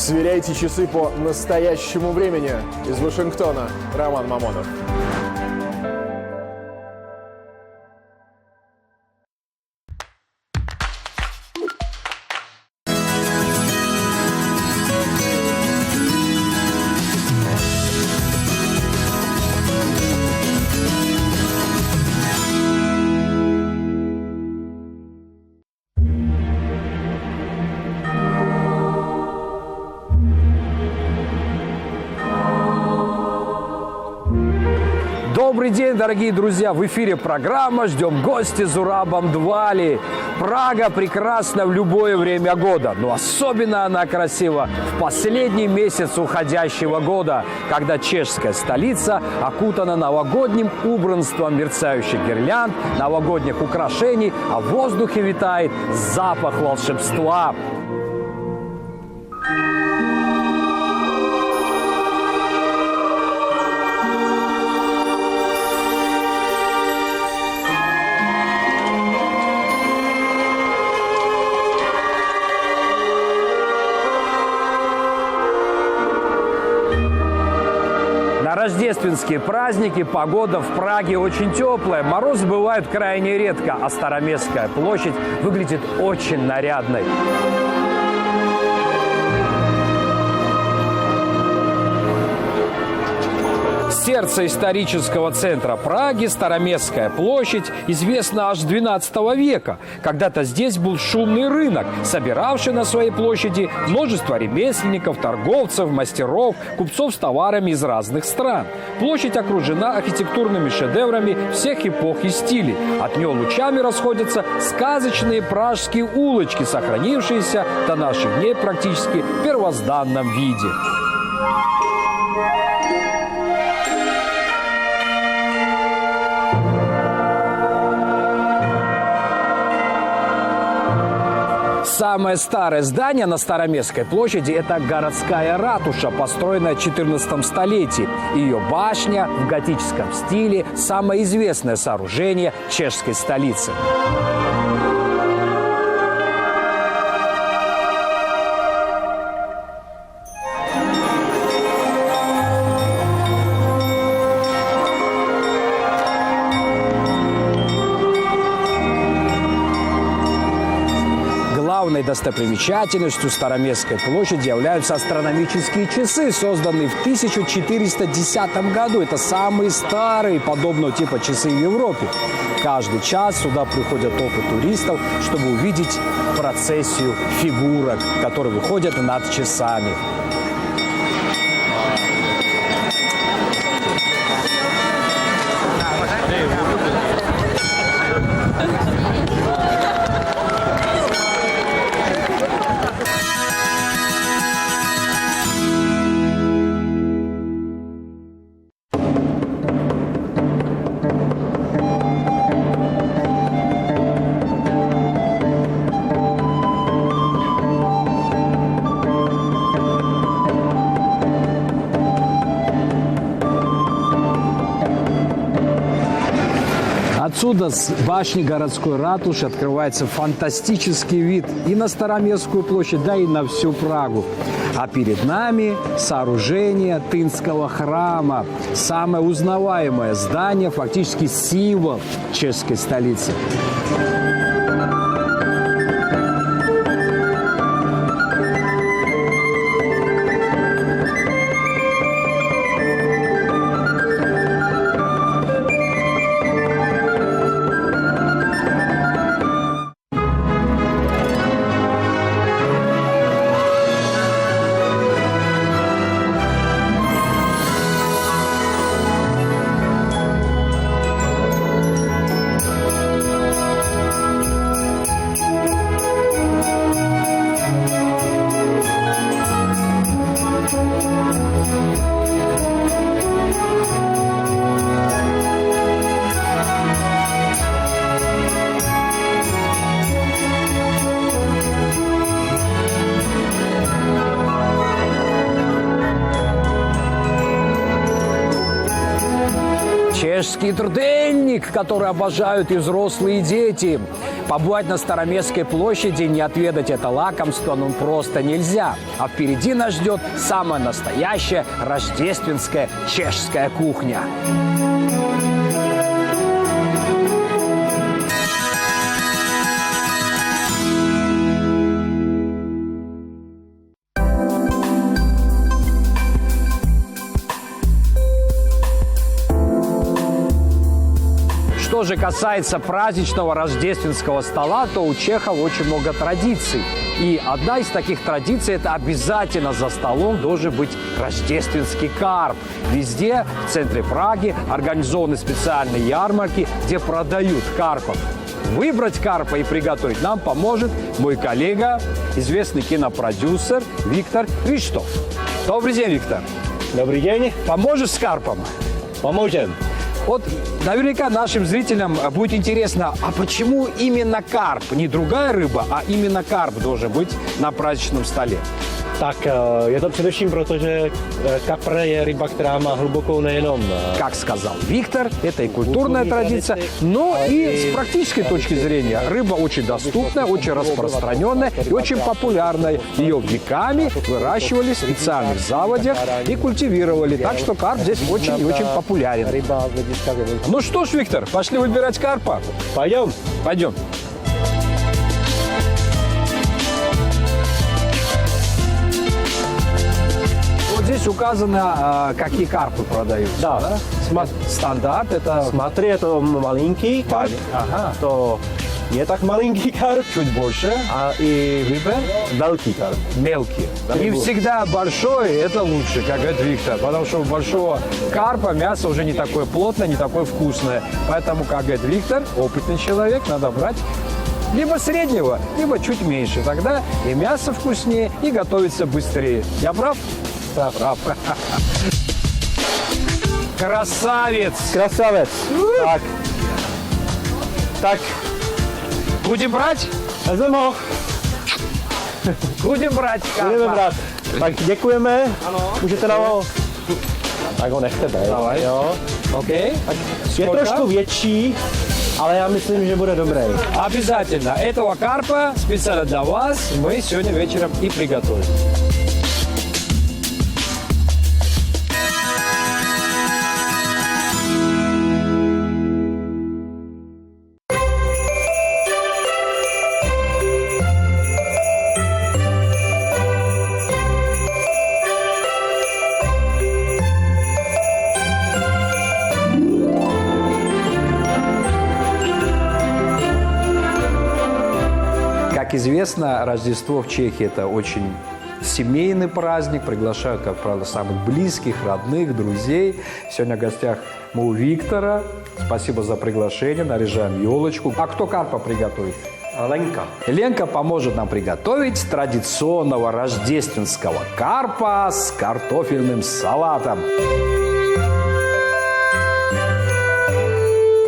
Сверяйте часы по настоящему времени. Из Вашингтона Роман Мамонов. Добрый день, дорогие друзья! В эфире программа «Ждем гостя» Зурабом Двали. Прага прекрасна в любое время года, но особенно она красива в последний месяц уходящего года, когда чешская столица окутана новогодним убранством мерцающих гирлянд, новогодних украшений, а в воздухе витает запах волшебства. Рождественские праздники, погода в Праге очень теплая, морозы бывают крайне редко, а Староместская площадь выглядит очень нарядной. Сердце исторического центра Праги, Староместская площадь, известна аж с XII века. Когда-то здесь был шумный рынок, собиравший на своей площади множество ремесленников, торговцев, мастеров, купцов с товарами из разных стран. Площадь окружена архитектурными шедеврами всех эпох и стилей. От нее лучами расходятся сказочные пражские улочки, сохранившиеся до наших дней практически в первозданном виде. Самое старое здание на Староместской площади – это городская ратуша, построенная в XIV столетии. Ее башня в готическом стиле – самое известное сооружение чешской столицы. Главной достопримечательностью Староместской площади являются астрономические часы, созданные в 1410 году. Это самые старые подобного типа часы в Европе. Каждый час сюда приходят толпы туристов, чтобы увидеть процессию фигурок, которые выходят над часами. Отсюда, с башни городской ратуши, открывается фантастический вид и на Староместскую площадь, да и на всю Прагу. А перед нами сооружение Тынского храма. Самое узнаваемое здание, фактически символ чешской столицы. русский трденник, который обожают и взрослые, и дети. Побывать на Староместской площади, не отведать это лакомство, ну просто нельзя. А впереди нас ждет самая настоящая рождественская чешская кухня. Что же касается праздничного рождественского стола, то у чехов очень много традиций. И одна из таких традиций – это обязательно за столом должен быть рождественский карп. Везде, в центре Праги, организованы специальные ярмарки, где продают карпов. Выбрать карпа и приготовить нам поможет мой коллега, известный кинопродюсер Виктор Риштов. Добрый день, Виктор. Добрый день. Поможешь с карпом? Поможем. Вот наверняка нашим зрителям будет интересно, а почему именно карп? Не другая рыба, а именно карп должен быть на праздничном столе. Tak je to především proto, že kapr je ryba, která má hlubokou nejenom... Как сказал Виктор, это и культурная традиция, но и с практической точки зрения рыба очень доступная, очень распространенная и очень популярная. Ее веками выращивали в специальных заводях и культивировали. Так что карп здесь очень и очень популярен. Ну что ж, Виктор, пошли выбирать карпа. Пойдем. Пойдем. Здесь указано, какие карпы продаются. Да. Стандарт это... Смотри, это маленький карп. Ага. То не так маленький карп. Чуть больше. И рыба Великий карп. мелкие. И всегда большой это лучше, как говорит Виктор. Потому что у большого карпа мясо уже не такое плотное, не такое вкусное. Поэтому, как говорит Виктор, опытный человек, надо брать либо среднего, либо чуть меньше. Тогда и мясо вкуснее, и готовится быстрее. Я прав? Прав. Красавец! Красавец. Tak. Tak. Будем брать? Vezmeme ho. Будем брать карпа. Budeme brát. Tak děkujeme. Ano. Můžete nám ho... Tak ho nechte být. Давай. Jo. Окей? Je trošku větší, ale já myslím, že bude dobrý. Обязательно. Этого карпа специально для вас мы сегодня вечером и приготовим. Как известно, Рождество в Чехии – это очень семейный праздник. Приглашают, как правило, самых близких, родных, друзей. Сегодня в гостях мы у Виктора. Спасибо за приглашение. Наряжаем елочку. А кто карпа приготовит? Lenka. Ленка поможет нам приготовить традиционного рождественского карпа с картофельным салатом.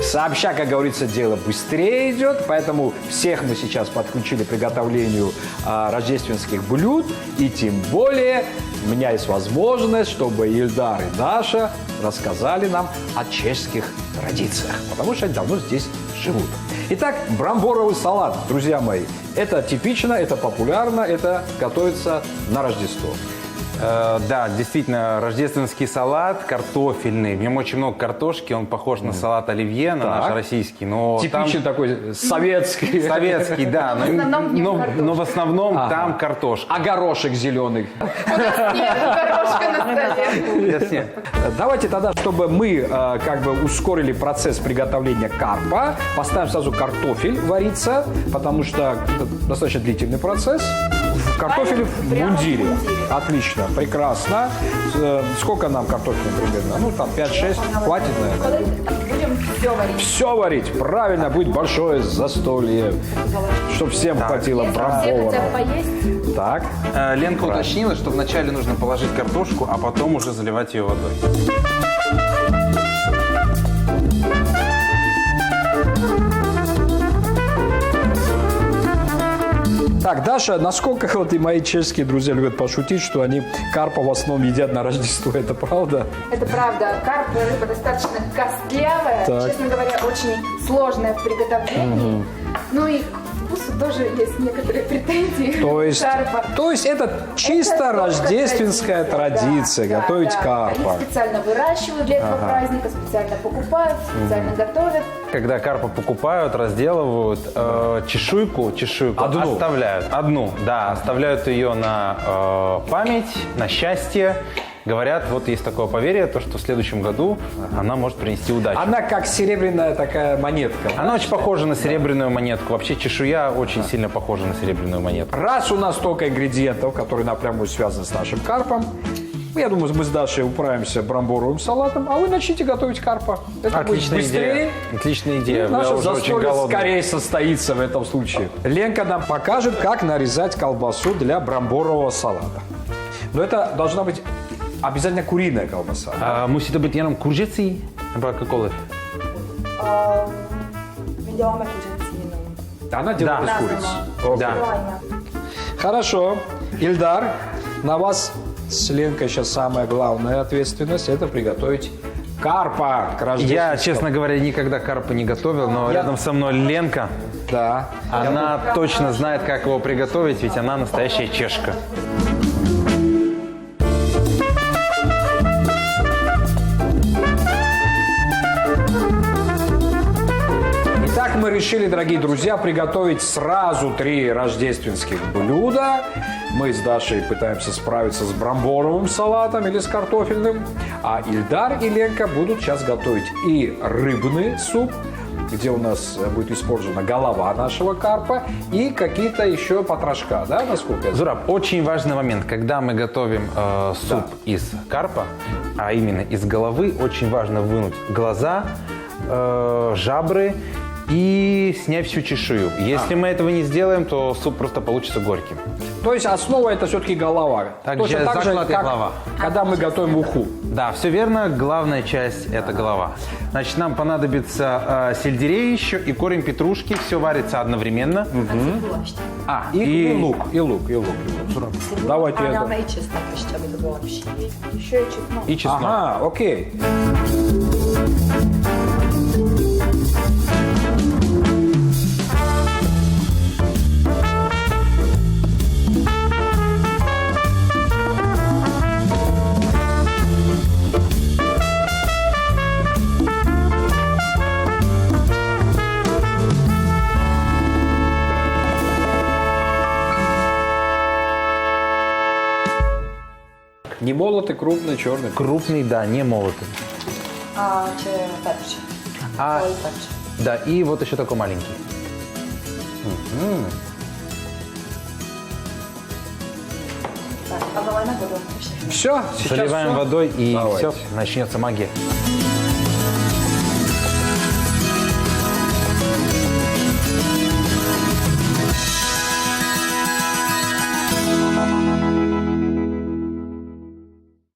Сообща, как говорится, дело быстрее идет, поэтому всех мы сейчас подключили к приготовлению рождественских блюд. И тем более у меня есть возможность, чтобы Ильдар и Даша рассказали нам о чешских традициях, потому что они давно здесь живут. Итак, брамборовый салат, друзья мои. Это типично, это популярно, это готовится на Рождество. Да, действительно, рождественский салат картофельный. В нем очень много картошки, он похож на салат оливье, на наш российский. Но Типичный такой советский. Советский, да. Но в основном там картошка. А горошек зеленый? Нет. Давайте тогда, чтобы мы как бы ускорили процесс приготовления карпа, поставим сразу картофель вариться, потому что это достаточно длительный процесс. Картофель в мундире. Отлично, прекрасно. Сколько нам картофеля примерно? Ну, там 5-6. Хватит, наверное? Будем все варить. Все варить. Правильно, будет большое застолье, чтобы всем хватило Все брамбора. хотят поесть. Так. Ленка уточнила, что вначале нужно положить картошку, а потом уже заливать ее водой. Так, Даша, насколько вот и мои чешские друзья любят пошутить, что они карпа в основном едят на Рождество, это правда? Это правда. Карп рыба достаточно костлявая, Так. честно говоря, очень сложная в приготовлении. Ну и к вкусу тоже есть некоторые претензии. Карпа. То есть это чисто Это рождественская традиция, да, готовить да. карпа. Они специально выращивают для этого праздника, специально покупают, специально готовят. Когда карпа покупают, разделывают, чешуйку Одну. оставляют. Одну, да, оставляют ее на память, на счастье. Говорят, вот есть такое поверье, то, что в следующем году она может принести удачу. Она как серебряная такая монетка. Она очень похожа на серебряную монетку. Вообще чешуя очень сильно похожа на серебряную монетку. Раз у нас столько ингредиентов, которые напрямую связаны с нашим карпом, я думаю, мы с Дашей управимся брамборовым салатом, а вы начните готовить карпа. Это будет Отличная быстрее. идея. Отличная идея. И наше Я уже очень застолье голодный. скорее состоится в этом случае. Ленка нам покажет, как нарезать колбасу для брамборового салата. Но это должна быть обязательно куриная колбаса. Musí to být jenom kuřecí? Nebo jakékoliv? My děláme kuřecínu. Она делает Да. из курицы. Да. Хорошо. Ильдар, на вас с Ленкой сейчас самая главная ответственность – это приготовить карпа к рождеству. Я, честно говоря, никогда карпа не готовил, но рядом со мной Ленка. Да. Она точно знает, как его приготовить, ведь она настоящая чешка. Итак, мы решили, дорогие друзья, приготовить сразу 3 рождественских блюда. Мы с Дашей пытаемся справиться с брамборовым салатом или с картофельным. А Ильдар и Ленка будут сейчас готовить и рыбный суп, где у нас будет использована голова нашего карпа, и какие-то еще потрошка, да, насколько я знаю? Зураб, очень важный момент. Когда мы готовим суп из карпа, а именно из головы, очень важно вынуть глаза, жабры и снять всю чешую. Если мы этого не сделаем, то суп просто получится горьким. То есть основа это все-таки голова. Так Точно же, так же, заклад и как голова. когда мы готовим уху. Да, все верно. Главная часть – это голова. Значит, нам понадобится сельдерей еще и корень петрушки. Все варится одновременно. И лук, и лук. Давайте A это. dáme i česnek ještě, aby to bylo lepší. Еще и чеснок. И чеснок. Ага, окей. Не молотый, крупный, черный. Крупный, да, не молотый. A če pepř. А, Oj, pepř. да, и вот еще такой маленький. Tak, a zalijeme vodou. Všechno. Все, сейчас Заливаем всё. водой, и Давайте. все, начнется магия.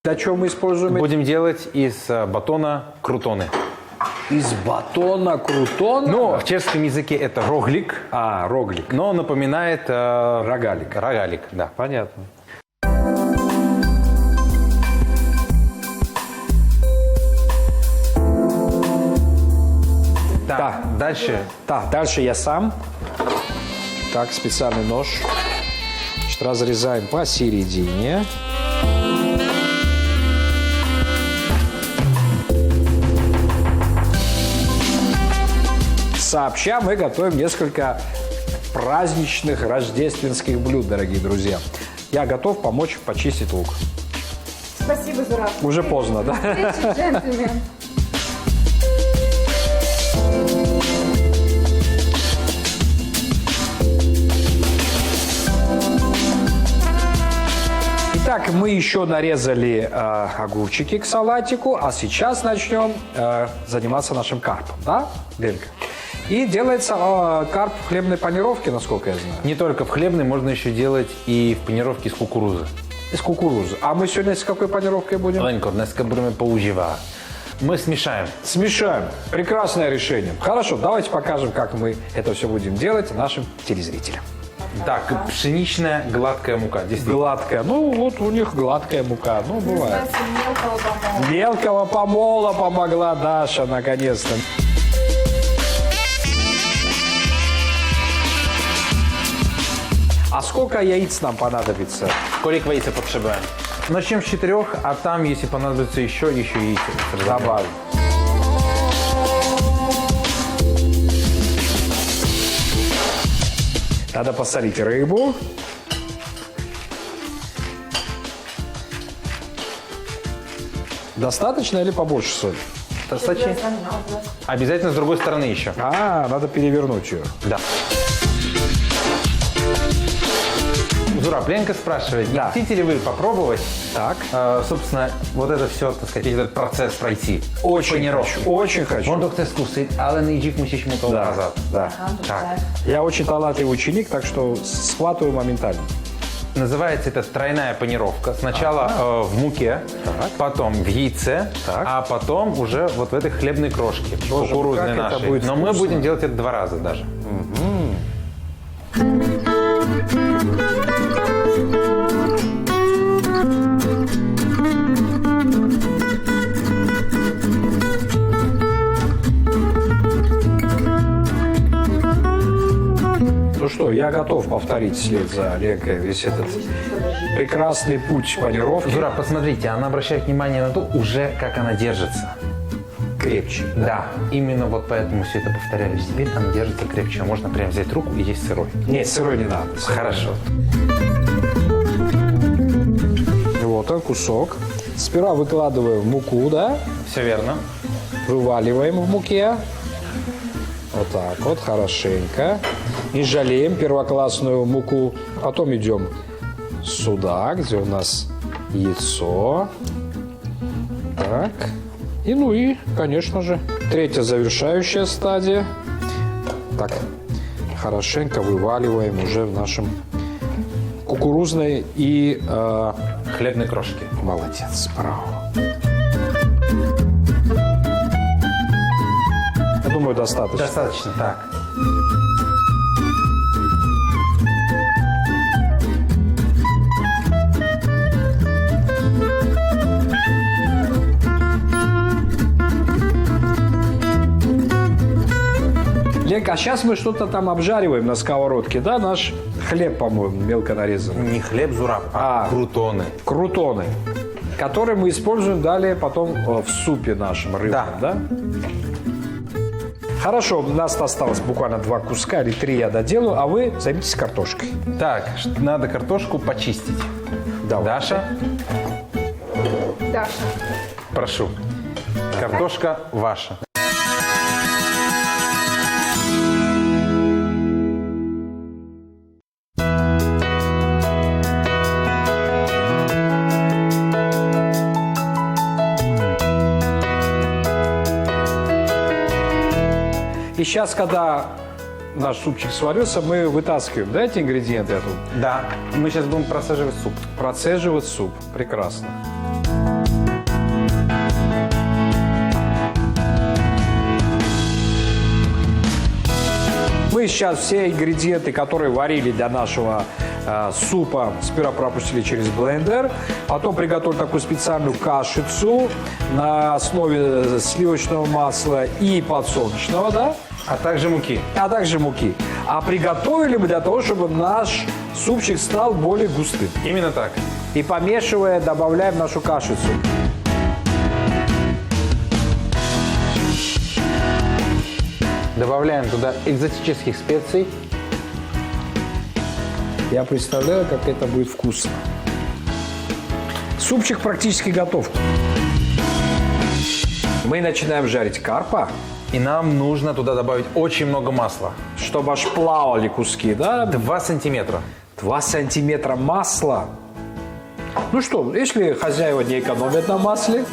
Для чего мы используем? Будем делать из батона крутоны. Из батона крутона? Ну, в чешском языке это роглик, роглик. но напоминает Рогалик. рогалик, да. Понятно. Так, дальше. Так, дальше я сам. Так, специальный нож. Значит, разрезаем посередине. Сообща мы готовим несколько праздничных рождественских блюд, дорогие друзья. Я готов помочь почистить лук. Спасибо, Зураб. Уже поздно, да? Встречи, джентльмен. Итак, мы еще нарезали огурчики к салатику, а сейчас начнем заниматься нашим карпом, да, Ленка? И делается карп в хлебной панировке, насколько я знаю. Не только в хлебной, можно еще делать и в панировке из кукурузы. Из кукурузы. А мы сегодня с какой панировкой будем? Ленько, днеска будем поуживать. Мы смешаем. Смешаем. Прекрасное решение. Хорошо, давайте покажем, как мы это все будем делать нашим телезрителям. Так, пшеничная гладкая мука, действительно. Гладкая. Ну, вот у них гладкая мука. Ну, бывает. Кстати, мелкого помола. Мелкого помола помогла Даша, наконец-то. А сколько яиц нам понадобится? Сколько яйца потребуем? Начнем с 4, а там, если понадобится еще яйца. Добавим. Надо посолить рыбу. Достаточно или побольше соли? Достаточно. Обязательно с другой стороны еще. Надо перевернуть ее. Да. Зураб, Ленка спрашивает, не Да. хотите ли вы попробовать, Так. собственно, вот это все, так сказать, этот процесс пройти? Очень Паніровки. хочу. Очень хочу. Воно хтось скусить, але не їжджик мусиш йому того Да, назад. да. Так. Я очень талантливый ученик, так что схватываю моментально. Называется это тройная панировка. Сначала в муке, Так. потом в яйце, Так. а потом уже вот в этой хлебной крошке, Боже, кукурузной как это нашей. будет Но мы вкусно. будем делать это 2 раза даже. Ну что, я готов повторить вслед за Ленкой весь этот прекрасный путь панировки. Зура, посмотрите, она обращает внимание на то, уже как она держится. Крепче. Да, именно вот поэтому все это повторяю. Теперь она держится крепче. Можно прям взять руку и есть сырой. Нет, сырой не надо. Хорошо. Вот он, кусок. Сперва выкладываем в муку, да? Все верно. Вываливаем в муке. Вот так вот, хорошенько. Не жалеем первоклассную муку. Потом идем сюда, где у нас яйцо. Так. И ну и, конечно же, третья завершающая стадия. Так, хорошенько вываливаем уже в нашем кукурузной и... Хлебной крошки. молодец, браво. Я думаю, достаточно. Достаточно, так. Ленка, а сейчас мы что-то там обжариваем на сковородке, да? Наш хлеб, по-моему, мелко нарезанный. Не хлеб, Зураб, а крутоны. Крутоны, которые мы используем далее потом в супе нашем рыбном, да? Хорошо, у нас осталось буквально 2 куска или 3 я доделаю, а вы займитесь картошкой. Так, надо картошку почистить. Давай. Даша, Даша. прошу. Картошка ваша. И сейчас, когда наш супчик сварился, мы вытаскиваем, да, эти ингредиенты оттуда? Да, мы сейчас будем просаживать суп. Процеживать суп. Прекрасно. Мы сейчас все ингредиенты, которые варили для нашего супа, сперва пропустили через блендер, потом приготовили такую специальную кашицу на основе сливочного масла и подсолнечного, да? А также муки. А также муки. А приготовили мы для того, чтобы наш супчик стал более густым. Именно так. И помешивая, добавляем нашу кашицу. Добавляем туда экзотических специй. Я представляю, как это будет вкусно. Супчик практически готов. Мы начинаем жарить карпа, И нам нужно туда добавить очень много масла. чтобы аж плавали куски, да? 2 сантиметра. 2 сантиметра масла. Ну что, если хозяева не экономят на масле,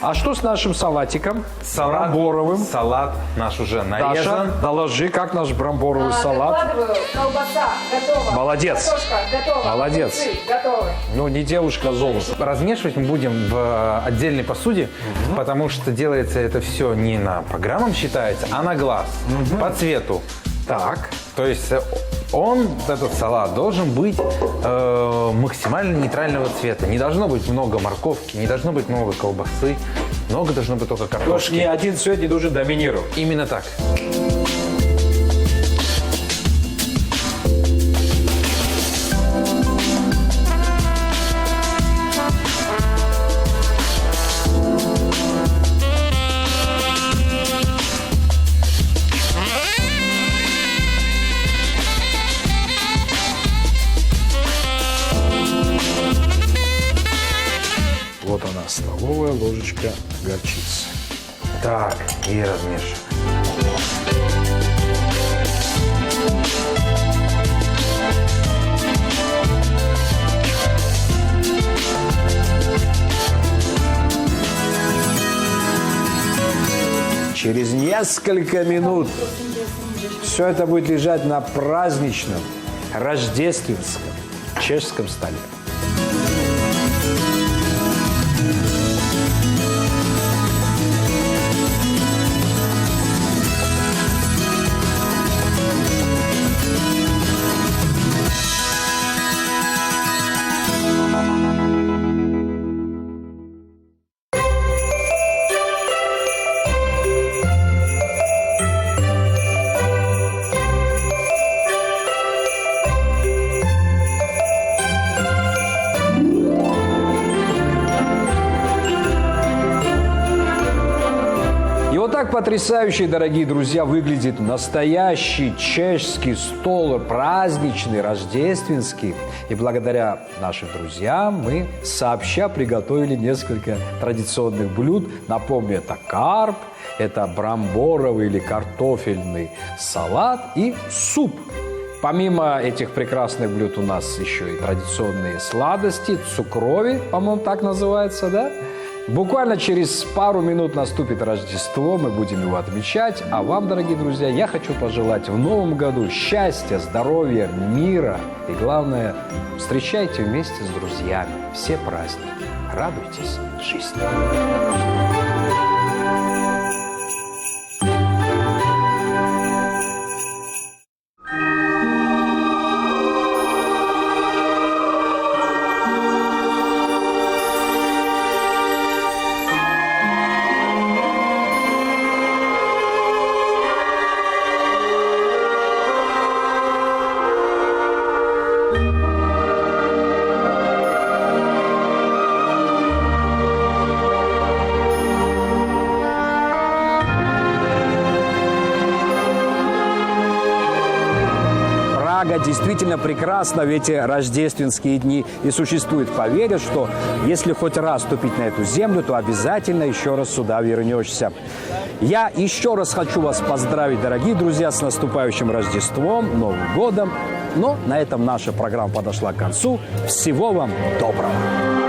А что с нашим салатиком? Брамборовым. Салат наш уже Даша, нарезан. доложи, как наш брамборовый салат. Докладываю, колбаса готова. Молодец. Картошка готова. Молодец. Огурцы готовы. Ну, не девушка, а золото. Размешивать мы будем в отдельной посуде, потому что делается это все не по граммам считается, а на глаз, по цвету. Так. То есть этот салат должен быть максимально нейтрального цвета. Не должно быть много морковки, не должно быть много колбасы, много должно быть только Потому что картошки. ни один цвет не должен доминировать. Именно так. Вот она, столовая ложечка горчицы. Так, и размешиваем. Через несколько минут все это будет лежать на праздничном, рождественском, чешском столе. И вот так потрясающе, дорогие друзья, выглядит настоящий чешский стол, праздничный, рождественский. И благодаря нашим друзьям мы сообща приготовили несколько традиционных блюд. Напомню, это карп, это брамборовый или картофельный салат и суп. Помимо этих прекрасных блюд у нас еще и традиционные сладости, цукрови, по-моему, так называется, да? Буквально через пару минут наступит Рождество, мы будем его отмечать. А вам, дорогие друзья, я хочу пожелать в новом году счастья, здоровья, мира. И главное, встречайте вместе с друзьями все праздники. Радуйтесь жизни. Прага действительно прекрасна в эти рождественские дни. И существует поверье, что если хоть раз ступить на эту землю, то обязательно еще раз сюда вернешься. Я еще раз хочу вас поздравить, дорогие друзья, с наступающим Рождеством, Новым годом. Но на этом наша программа подошла к концу. Всего вам доброго!